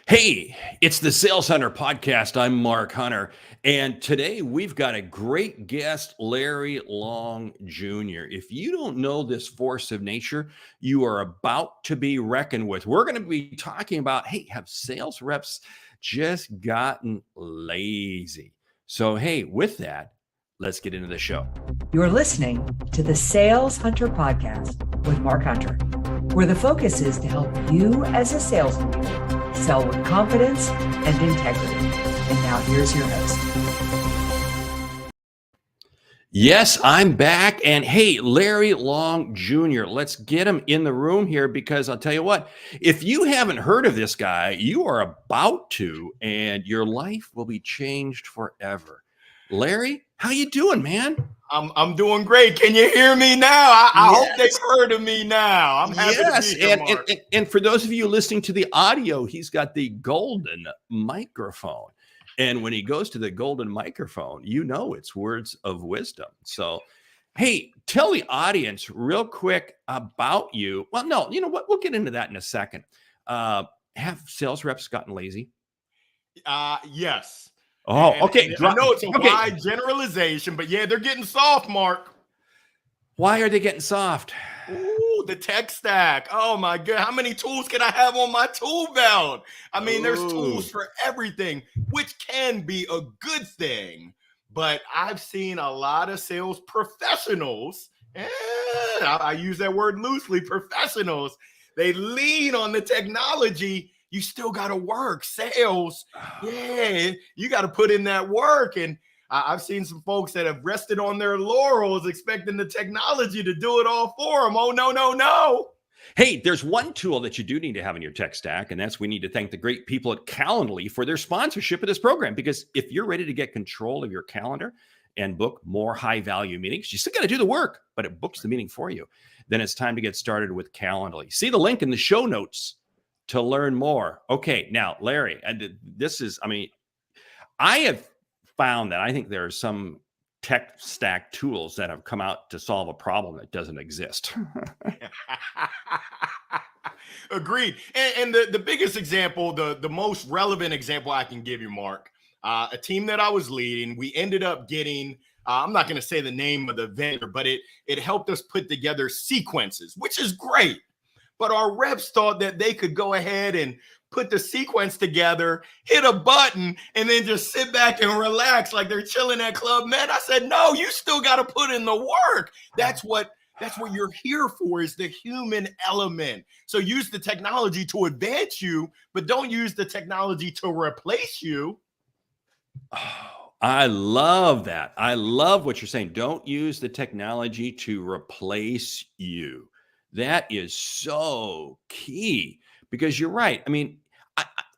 Hey, it's the Sales Hunter podcast. I'm Mark Hunter. And today we've got a great guest, Larry Long Jr. If you don't know this force of nature, you are about to be reckoned with. We're going to be talking about, hey, have sales reps just gotten lazy? So, hey, with that, let's get into the show. You're listening to the Sales Hunter podcast with Mark Hunter, where the focus is to help you as a sales leader sell with confidence and integrity. And now here's your host. Yes, I'm back. And hey, Larry Long Jr., let's get him in the room here because I'll tell you what, if you haven't heard of this guy, you are about to, and your life will be changed forever. Larry, how you doing, man? I'm doing great. Can you hear me now? I hope they've heard of me now. I'm happy to be here, Mark. And for those of you listening to the audio, he's got the golden microphone. And when he goes to the golden microphone, you know it's words of wisdom. So, hey, tell the audience real quick about you. Well, no, you know what? We'll get into that in a second. Have sales reps gotten lazy? Yes. Oh, okay. I know it's a wide generalization, but yeah, they're getting soft, Mark. Why are they getting soft? Ooh, the tech stack. Oh my God. How many tools can I have on my tool belt? I mean, there's tools for everything, which can be a good thing. But I've seen a lot of sales professionals, and I use that word loosely, professionals. They lean on the technology. You still got to work sales. Yeah, you got to put in that work. And I've seen some folks that have rested on their laurels expecting the technology to do it all for them. Oh, no. Hey, there's one tool that you do need to have in your tech stack, and that's we need to thank the great people at Calendly for their sponsorship of this program. Because if you're ready to get control of your calendar and book more high-value meetings, you still got to do the work, but it books the meeting for you. Then it's time to get started with Calendly. See the link in the show notes to learn more. Okay, now, Larry, and this is, I have found that I think there are some tech stack tools that have come out to solve a problem that doesn't exist. Agreed. And the biggest example, the most relevant example I can give you, Mark, a team that I was leading, we ended up getting, I'm not going to say the name of the vendor, but it helped us put together sequences, which is great. But our reps thought that they could go ahead and put the sequence together, hit a button, and then just sit back and relax like they're chilling at Club Med. I said, no, you still got to put in the work. That's what you're here for, is the human element. So use the technology to advance you, but don't use the technology to replace you. Oh, I love that. I love what you're saying. Don't use the technology to replace you. That is so key because you're right.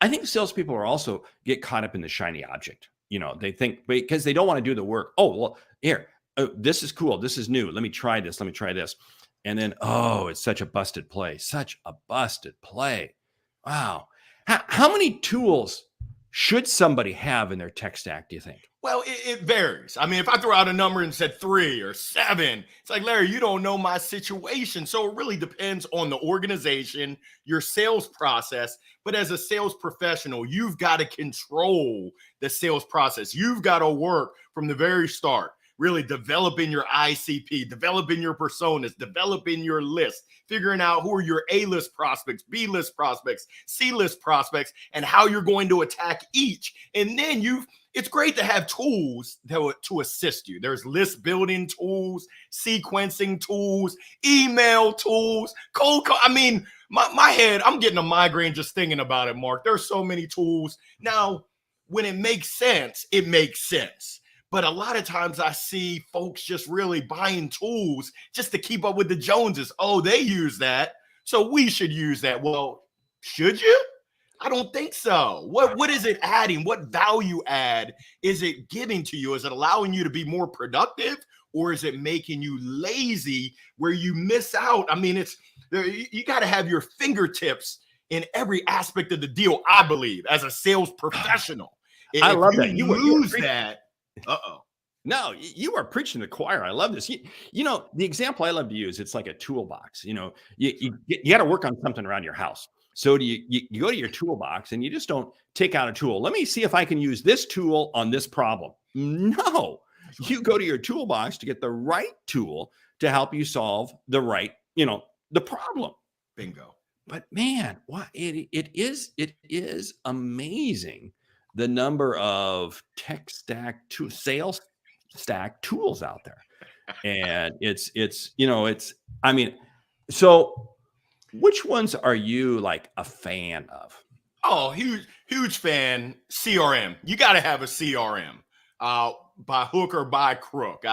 I think salespeople are also get caught up in the shiny object. You know, they think because they don't want to do the work. Oh, well, here, this is cool. This is new. Let me try this. Let me try this. And then, oh, it's such a busted play. Such a busted play. Wow. How many tools should somebody have in their tech stack, do you think? Well, it varies. I mean, if I throw out a number and said 3 or 7, it's like, Larry, you don't know my situation. So it really depends on the organization, your sales process. But as a sales professional, you've got to control the sales process. You've got to work from the very start, really developing your ICP, developing your personas, developing your list, figuring out who are your A-list prospects, B-list prospects, C-list prospects, and how you're going to attack each. And then it's great to have tools to assist you. There's list building tools, sequencing tools, email tools, cold call. I mean, my head, I'm getting a migraine just thinking about it, Mark. There's so many tools. Now, when it makes sense, it makes sense. But a lot of times I see folks just really buying tools just to keep up with the Joneses. Oh, they use that, so we should use that. Well, should you? I don't think so. What is it adding? What value add is it giving to you? Is it allowing you to be more productive, or is it making you lazy where you miss out? I mean, you got to have your fingertips in every aspect of the deal, I believe, as a sales professional. I love that. You lose that. Uh-oh. No, you are preaching to the choir. I love this. You know, the example I love to use, it's like a toolbox. You know, you got to work on something around your house. So you go to your toolbox and you just don't take out a tool. Let me see if I can use this tool on this problem. No, you go to your toolbox to get the right tool to help you solve the right, the problem. Bingo. But man, it is amazing the number of tech stack to sales stack tools out there. And I mean, so which ones are you like a fan of? Oh, huge fan. CRM. You got to have a CRM. By hook or by crook.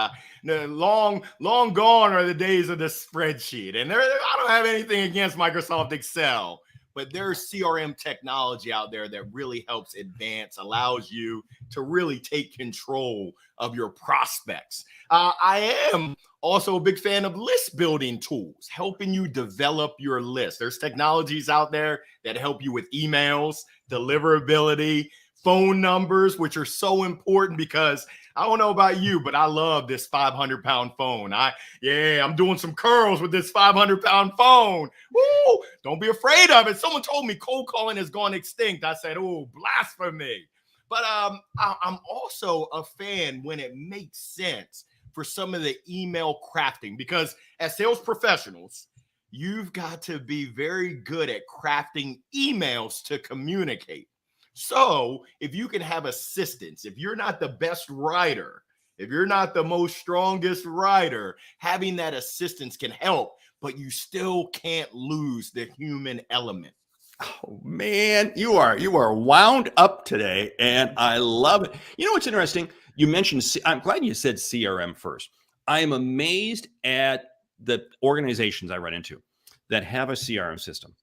Long gone are the days of the spreadsheet. And I don't have anything against Microsoft Excel, but there's CRM technology out there that really helps advance, allows you to really take control of your prospects. I am also a big fan of list building tools, helping you develop your list. There's technologies out there that help you with emails, deliverability, phone numbers, which are so important because I don't know about you, but I love this 500-pound phone. I'm doing some curls with this 500-pound phone. Woo! Don't be afraid of it. Someone told me cold calling has gone extinct. I said, oh, blasphemy. But I'm also a fan when it makes sense for some of the email crafting, because as sales professionals, you've got to be very good at crafting emails to communicate. So if you can have assistance, if you're not the best writer, if you're not the most strongest writer, having that assistance can help, but you still can't lose the human element. Oh man, you are wound up today, and I love it. You know what's interesting? You mentioned, I'm glad you said CRM first. I am amazed at the organizations I run into that have a CRM system,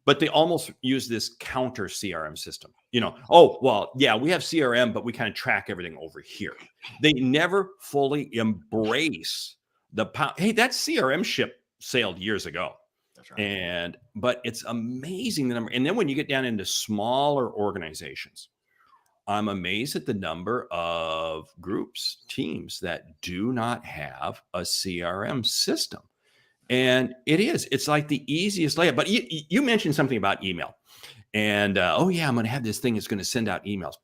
but they almost use this counter CRM system. Oh, well, yeah, we have CRM, but we kind of track everything over here. They never fully embrace hey, that CRM ship sailed years ago. That's right. But it's amazing the number. And then when you get down into smaller organizations, I'm amazed at the number of groups, teams that do not have a CRM system. And it's like the easiest layout. But you mentioned something about email. And oh yeah, I'm going to have this thing that's going to send out emails.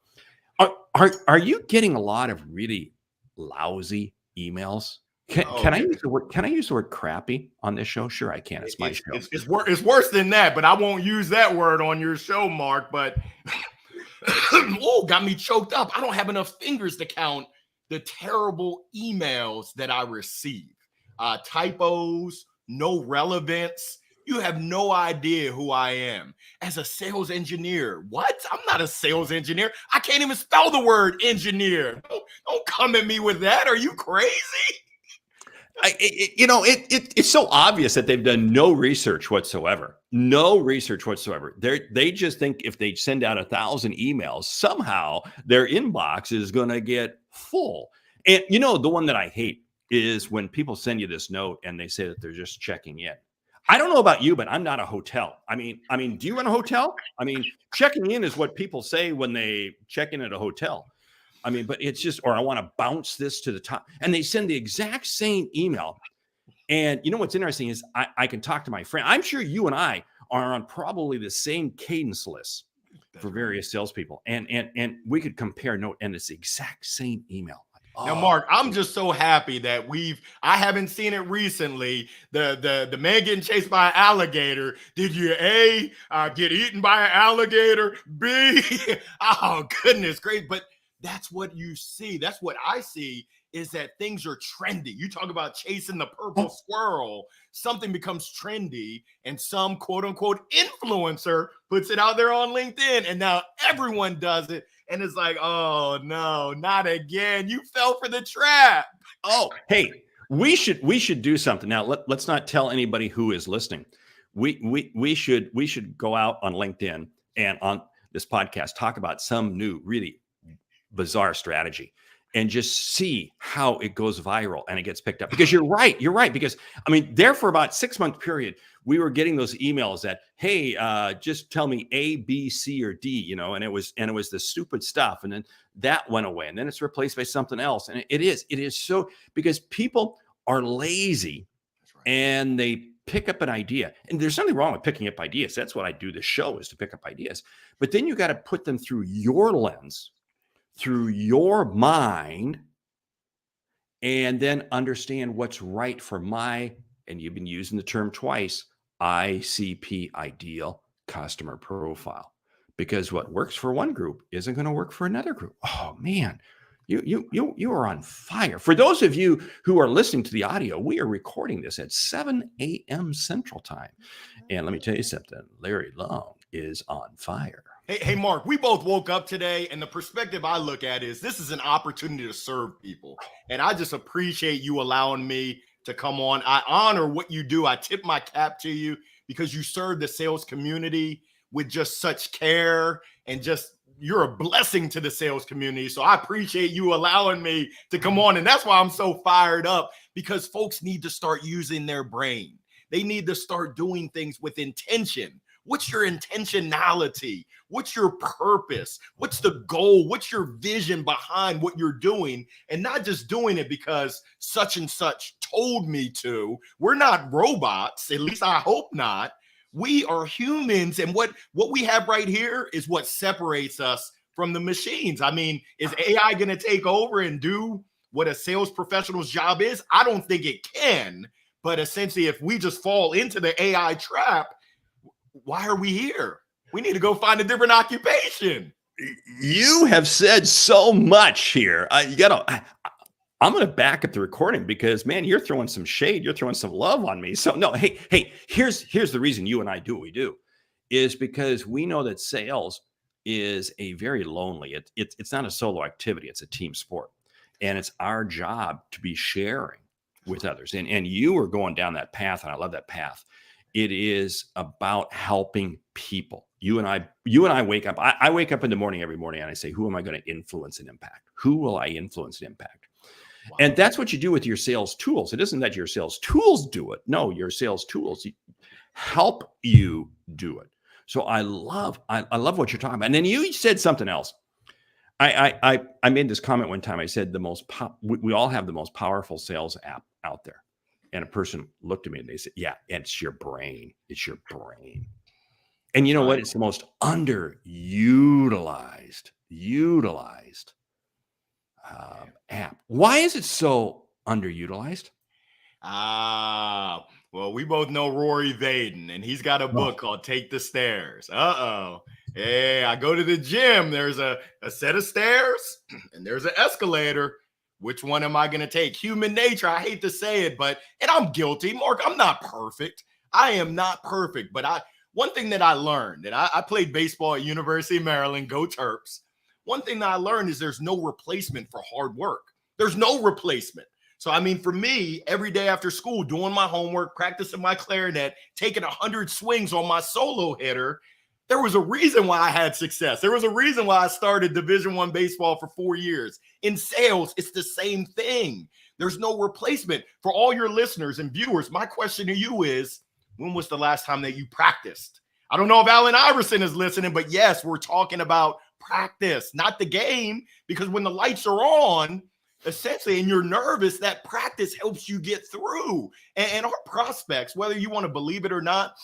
Are you getting a lot of really lousy emails? Can I use the word? Can I use the word crappy on this show? Sure, I can. It's my show. It's worse than that, but I won't use that word on your show, Mark. But got me choked up. I don't have enough fingers to count the terrible emails that I receive. Typos, no relevance. You have no idea who I am as a sales engineer. What? I'm not a sales engineer. I can't even spell the word engineer. Don't come at me with that. Are you crazy? It's so obvious that they've done no research whatsoever. No research whatsoever. They just think if they send out 1,000 emails, somehow their inbox is going to get full. And the one that I hate is when people send you this note and they say that they're just checking in. I don't know about you, but I'm not a hotel. I mean, do you run a hotel? I mean, checking in is what people say when they check in at a hotel. I mean, but it's just, or I want to bounce this to the top. And they send the exact same email. And what's interesting is I can talk to my friend. I'm sure you and I are on probably the same cadence list for various salespeople. And we could compare note, and it's the exact same email. Now, Mark, I'm just so happy that I haven't seen it recently. The man getting chased by an alligator. Did you A, get eaten by an alligator? B, oh, goodness, great. But that's what you see. That's what I see, is that things are trendy. You talk about chasing the purple squirrel. Something becomes trendy, and some quote unquote influencer puts it out there on LinkedIn, and now everyone does it. And it's like, oh no, not again. You fell for the trap. Oh, hey, we should do something. Now, let's not tell anybody who is listening. We should go out on LinkedIn and on this podcast, talk about some new, really bizarre strategy and just see how it goes viral and it gets picked up. Because you're right. Because there for about 6-month period, we were getting those emails that, hey, just tell me A, B, C, or D, and it was the stupid stuff. And then that went away, and then it's replaced by something else. And it is so, because people are lazy, and they pick up an idea. And there's nothing wrong with picking up ideas. That's what I do. The show is to pick up ideas. But then you got to put them through your lens, through your mind, and then understand what's right for my, and you've been using the term twice, ICP, ideal customer profile. Because what works for one group isn't going to work for another group. Oh man, you are on fire. For those of you who are listening to the audio, we are recording this at 7 a.m. Central Time. And let me tell you something, Larry Long is on fire. Hey, Mark, we both woke up today, and the perspective I look at is this is an opportunity to serve people. And I just appreciate you allowing me to come on. I honor what you do. I tip my cap to you because you serve the sales community with just such care, and just you're a blessing to the sales community. So I appreciate you allowing me to come on. And that's why I'm so fired up, because folks need to start using their brain. They need to start doing things with intention. What's your intentionality? What's your purpose? What's the goal? What's your vision behind what you're doing? And not just doing it because such and such told me to. We're not robots, at least I hope not. We are humans, and what we have right here is what separates us from the machines. I mean, is AI going to take over and do what a sales professional's job is? I don't think it can. But essentially, if we just fall into the AI trap, why are we here? We need to go find a different occupation. You have said so much here. I'm going to back up the recording because, man, you're throwing some shade. You're throwing some love on me. So no, hey, here's the reason you and I do what we do is because we know that sales is a very lonely, it's not a solo activity. It's a team sport. And it's our job to be sharing with others. And you are going down that path. And I love that path. It is about helping people. You and I wake up. I wake up in the morning every morning and I say, who am I going to influence and impact? Who will I influence and impact? Wow. And that's what you do with your sales tools. It isn't that your sales tools do it. No, your sales tools help you do it. So I love what you're talking about. And then you said something else. I made this comment one time. I said we all have the most powerful sales app out there. And a person looked at me and they said, yeah, it's your brain. It's your brain. And you know what? It's the most underutilized app. Why is it so underutilized? Well, we both know Rory Vaden, and he's got a book called Take the Stairs. Hey, I go to the gym. There's a set of stairs and there's an escalator. Which one am I going to take? Human nature. I hate to say it, and I'm guilty. Mark, I'm not perfect. I am not perfect. But one thing that I learned, and I played baseball at University of Maryland, go Terps. One thing that I learned is there's no replacement for hard work. There's no replacement. So, I mean, for me, every day after school, doing my homework, practicing my clarinet, taking 100 swings on my solo hitter, there was a reason why I had success. There was a reason why I started Division I baseball for 4 years. In sales, it's the same thing. There's no replacement. For all your listeners and viewers, my question to you is, when was the last time that you practiced? I don't know if Allen Iverson is listening, but yes, we're talking about practice, not the game, because when the lights are on, essentially, and you're nervous, that practice helps you get through. And our prospects, whether you want to believe it or not,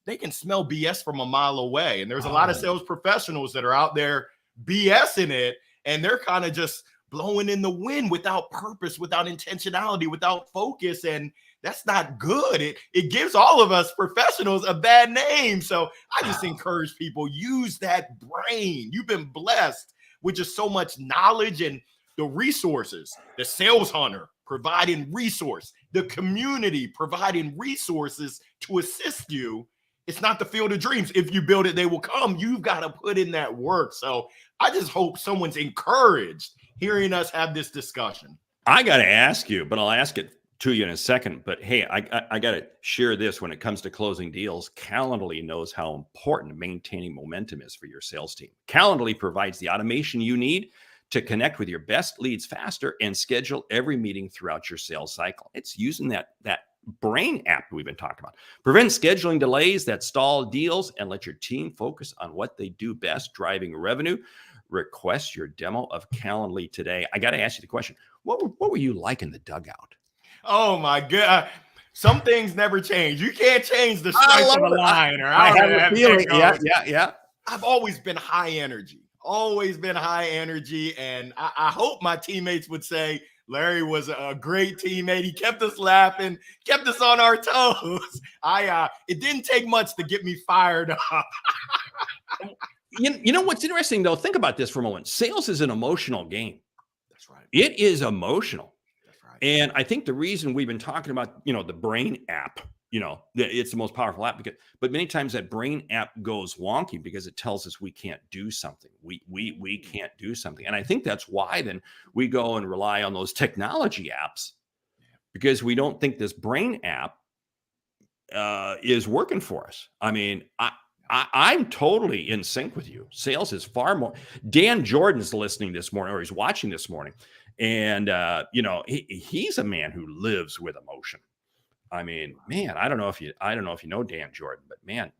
they can smell BS from a mile away. And there's a lot of sales professionals that are out there BSing it, and they're kind of just blowing in the wind without purpose, without intentionality, without focus. And that's not good. It gives all of us professionals a bad name. So I just encourage people, use that brain. You've been blessed with just so much knowledge and the resources, the sales hunter providing resource, the community providing resources to assist you. It's not the field of dreams. If you build it, they will come. You've got to put in that work. So I just hope someone's encouraged hearing us have this discussion. I got to ask you, but I'll ask it to you in a second. But hey, I got to share this when it comes to closing deals. Calendly knows how important maintaining momentum is for your sales team. Calendly provides the automation you need to connect with your best leads faster and schedule every meeting throughout your sales cycle. It's using that brain app we've been talking about. Prevent scheduling delays that stall deals and let your team focus on what they do best, driving revenue. Request your demo of Calendly today. I got to ask you the question. What were you like in the dugout? Oh my God. Some things never change. You can't change the I strength love of a it. lion, or I I don't have know a how feeling. that Yeah, goes. yeah, yeah. I've always been high energy, always been high energy. And I hope my teammates would say Larry was a great teammate. He kept us laughing, kept us on our toes. It didn't take much to get me fired up. You know what's interesting though? Think about this for a moment. Sales is an emotional game. That's right. It is emotional. That's right. And I think the reason we've been talking about, the Brain app, it's the most powerful app but many times that Brain app goes wonky because it tells us we can't do something. We can't do something. And I think that's why then we go and rely on those technology apps because we don't think this Brain app is working for us. I mean, I'm totally in sync with you. Sales is far more. Dan Jordan's listening this morning, or he's watching this morning, and he's a man who lives with emotion. I mean, man, I don't know if you know Dan Jordan, but man,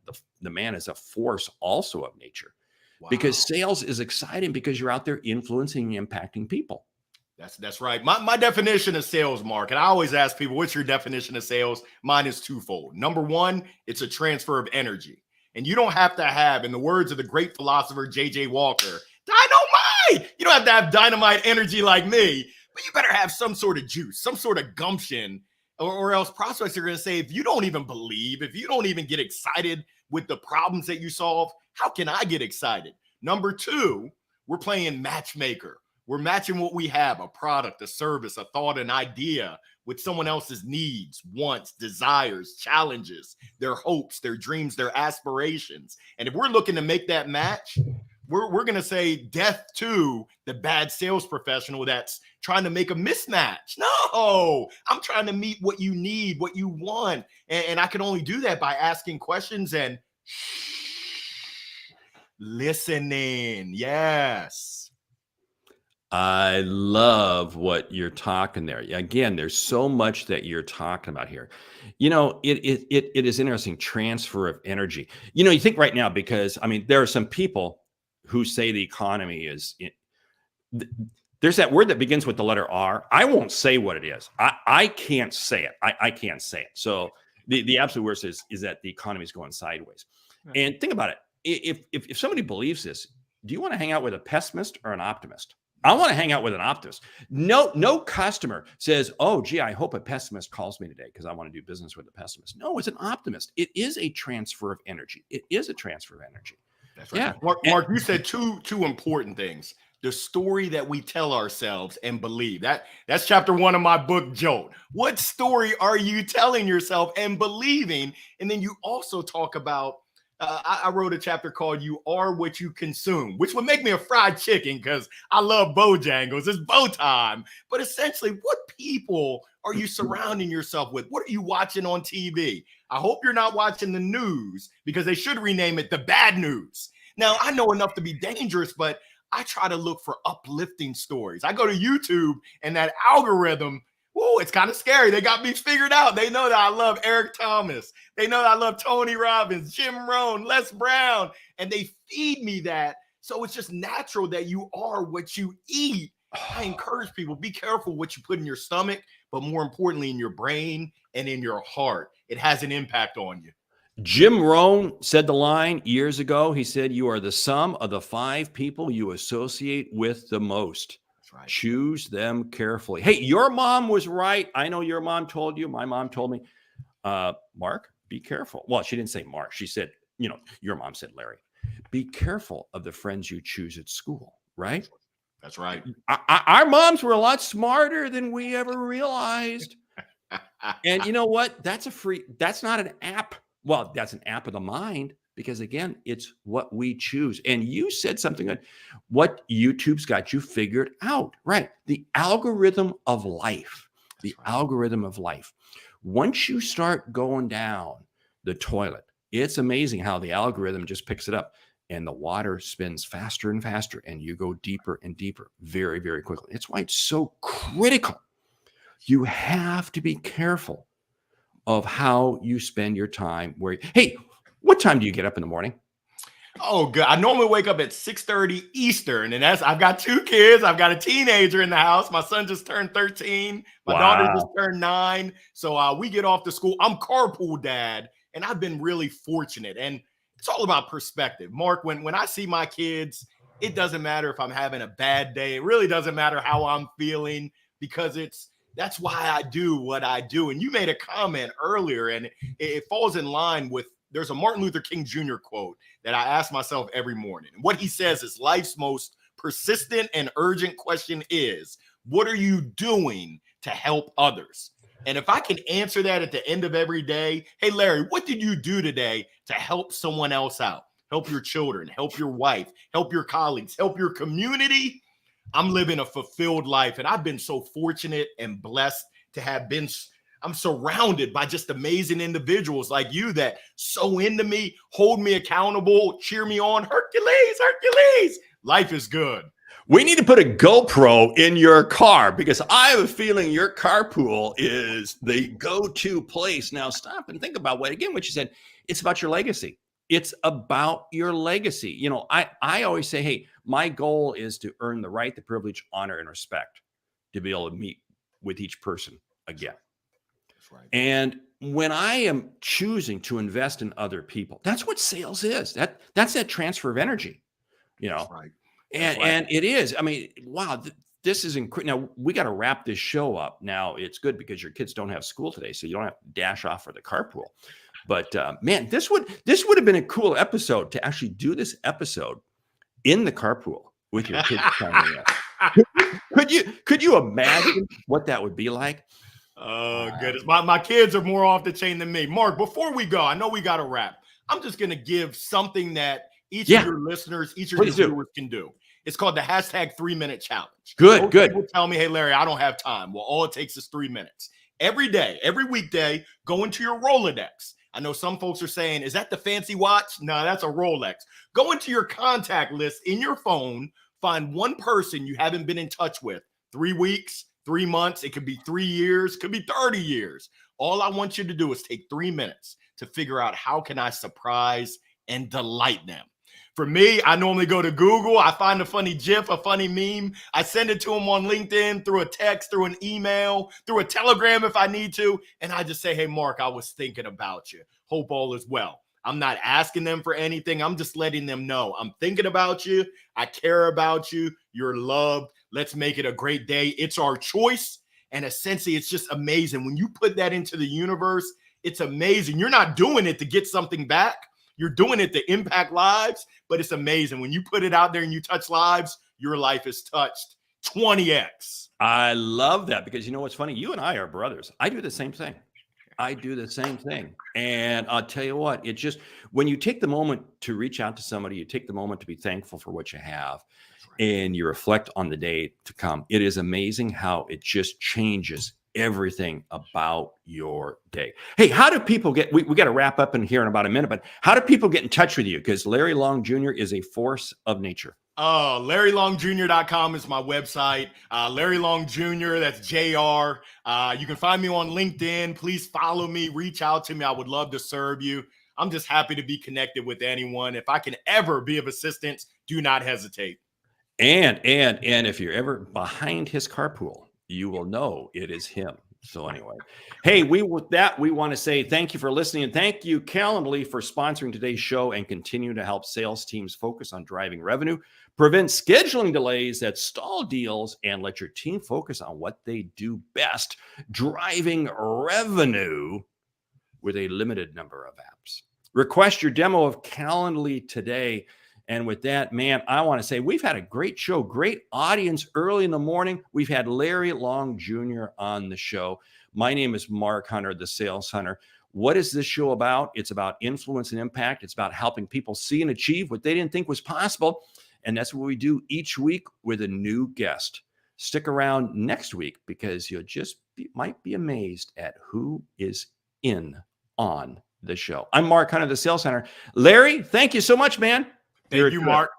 the man is a force also of nature. Wow. Because sales is exciting because you're out there influencing and impacting people. That's right. My definition of sales, Mark, and I always ask people, what's your definition of sales? Mine is twofold. Number one, it's a transfer of energy. And you don't have to have, in the words of the great philosopher, J.J. Walker, dynamite. You don't have to have dynamite energy like me, but you better have some sort of juice, some sort of gumption, or else prospects are going to say, if you don't even believe, if you don't even get excited with the problems that you solve, how can I get excited? Number two, we're playing matchmaker. We're matching what we have, a product, a service, a thought, an idea with someone else's needs, wants, desires, challenges, their hopes, their dreams, their aspirations. And if we're looking to make that match, we're going to say death to the bad sales professional that's trying to make a mismatch. No, I'm trying to meet what you need, what you want. And I can only do that by asking questions and listening. Yes. I love what you're talking there. Again, there's so much that you're talking about here. It is interesting, transfer of energy. You think right now, because I mean, there are some people who say the economy is there's that word that begins with the letter R. I won't say what it is. I can't say it. I can't say it. So the absolute worst is that the economy is going sideways. Right. And think about it. If somebody believes this, do you want to hang out with a pessimist or an optimist? I want to hang out with an optimist. No customer says, oh, gee, I hope a pessimist calls me today because I want to do business with a pessimist. No, it's an optimist. It is a transfer of energy. It is a transfer of energy. That's right. Yeah. Mark, you said two important things. The story that we tell ourselves and believe. That's chapter 1 of my book, Jolt. What story are you telling yourself and believing? And then you also talk about, I wrote a chapter called You Are What You Consume, which would make me a fried chicken because I love Bojangles. It's bow time. But essentially, what people are you surrounding yourself with? What are you watching on TV? I hope you're not watching the news because they should rename it the bad news. Now, I know enough to be dangerous, but I try to look for uplifting stories. I go to YouTube and that algorithm, it's kind of scary. They got me figured out. They know that I love Eric Thomas. They know that I love Tony Robbins, Jim Rohn, Les Brown, and they feed me that. So it's just natural that you are what you eat. I encourage people, be careful what you put in your stomach, but more importantly, in your brain and in your heart. It has an impact on you. Jim Rohn said the line years ago. He said, you are the sum of the 5 people you associate with the most. Right. Choose them carefully. Hey, your mom was right. I know your mom told you. My mom told me, Mark, be careful. Well, she didn't say Mark. She said, your mom said, Larry, be careful of the friends you choose at school. Right? That's right. Our moms were a lot smarter than we ever realized. And you know what? That's not an app. Well, that's an app of the mind. Because again, it's what we choose. And you said something good. What YouTube's got you figured out, right? The algorithm of life. The algorithm of life. Once you start going down the toilet, it's amazing how the algorithm just picks it up and the water spins faster and faster and you go deeper and deeper very, very quickly. It's why it's so critical. You have to be careful of how you spend your time. Hey, what time do you get up in the morning? Oh, good. I normally wake up at 6:30 Eastern, and I've got 2 kids. I've got a teenager in the house. My son just turned 13. My daughter just Wow. turned 9. So we get off to school. I'm carpool dad, and I've been really fortunate. And it's all about perspective. Mark, when I see my kids, it doesn't matter if I'm having a bad day. It really doesn't matter how I'm feeling because that's why I do what I do. And you made a comment earlier, and it falls in line with there's a Martin Luther King Jr. quote that I ask myself every morning. And what he says is life's most persistent and urgent question is, what are you doing to help others? And if I can answer that at the end of every day, hey, Larry, what did you do today to help someone else out? Help your children, help your wife, help your colleagues, help your community. I'm living a fulfilled life. And I've been so fortunate and blessed to have been. I'm surrounded by just amazing individuals like you that so into me, hold me accountable, cheer me on. Hercules, Hercules. Life is good. We need to put a GoPro in your car because I have a feeling your carpool is the go-to place. Now stop and think about what you said. It's about your legacy. It's about your legacy. You know, I always say, hey, my goal is to earn the right, the privilege, honor, and respect to be able to meet with each person again. That's right. And when I am choosing to invest in other people, that's what sales is. That's that transfer of energy, you know. That's right. That's right. And it is. I mean, wow, this is incredible. Now we got to wrap this show up. Now it's good because your kids don't have school today, so you don't have to dash off for the carpool. But man, this would have been a cool episode to actually do this episode in the carpool with your kids coming in. Could you imagine what that would be like? Oh, goodness. My kids are more off the chain than me. Mark, before we go, I know we got to wrap. I'm just going to give something that each of your listeners, each of your viewers can do. It's called the hashtag 3-minute challenge. Good. People tell me, hey, Larry, I don't have time. Well, all it takes is 3 minutes. Every day, every weekday, go into your Rolodex. I know some folks are saying, is that the fancy watch? No, that's a Rolex. Go into your contact list in your phone, find one person you haven't been in touch with. 3 weeks, 3 months, it could be 3 years, could be 30 years. All I want you to do is take 3 minutes to figure out how can I surprise and delight them. For me, I normally go to Google. I find a funny GIF, a funny meme. I send it to them on LinkedIn, through a text, through an email, through a telegram if I need to. And I just say, hey, Mark, I was thinking about you. Hope all is well. I'm not asking them for anything. I'm just letting them know I'm thinking about you. I care about you. You're loved. Let's make it a great day. It's our choice. And essentially, it's just amazing. When you put that into the universe, it's amazing. You're not doing it to get something back. You're doing it to impact lives, but it's amazing. When you put it out there and you touch lives, your life is touched 20x. I love that because you know what's funny? You and I are brothers. I do the same thing. And I'll tell you what, it just, when you take the moment to reach out to somebody, you take the moment to be thankful for what you have, and you reflect on the day to come. It is amazing how it just changes everything about your day. Hey, how do people get, we got to wrap up in here in about a minute, but how do people get in touch with you? Because Larry Long Jr. is a force of nature. LarryLongJr.com is my website. Larry Long Jr., that's JR. You can find me on LinkedIn. Please follow me, reach out to me. I would love to serve you. I'm just happy to be connected with anyone. If I can ever be of assistance, do not hesitate. And if you're ever behind his carpool, you will know it is him. So anyway, hey, with that, we want to say thank you for listening. And thank you, Calendly, for sponsoring today's show and continue to help sales teams focus on driving revenue, prevent scheduling delays that stall deals, and let your team focus on what they do best, driving revenue with a limited number of apps. Request your demo of Calendly today. And with that, man, I want to say we've had a great show, great audience early in the morning. We've had Larry Long Jr. on the show. My name is Mark Hunter, the Sales Hunter. What is this show about? It's about influence and impact. It's about helping people see and achieve what they didn't think was possible. And that's what we do each week with a new guest. Stick around next week because you'll just might be amazed at who is on the show. I'm Mark Hunter, the Sales Hunter. Larry, thank you so much, man. Thank you, Mark.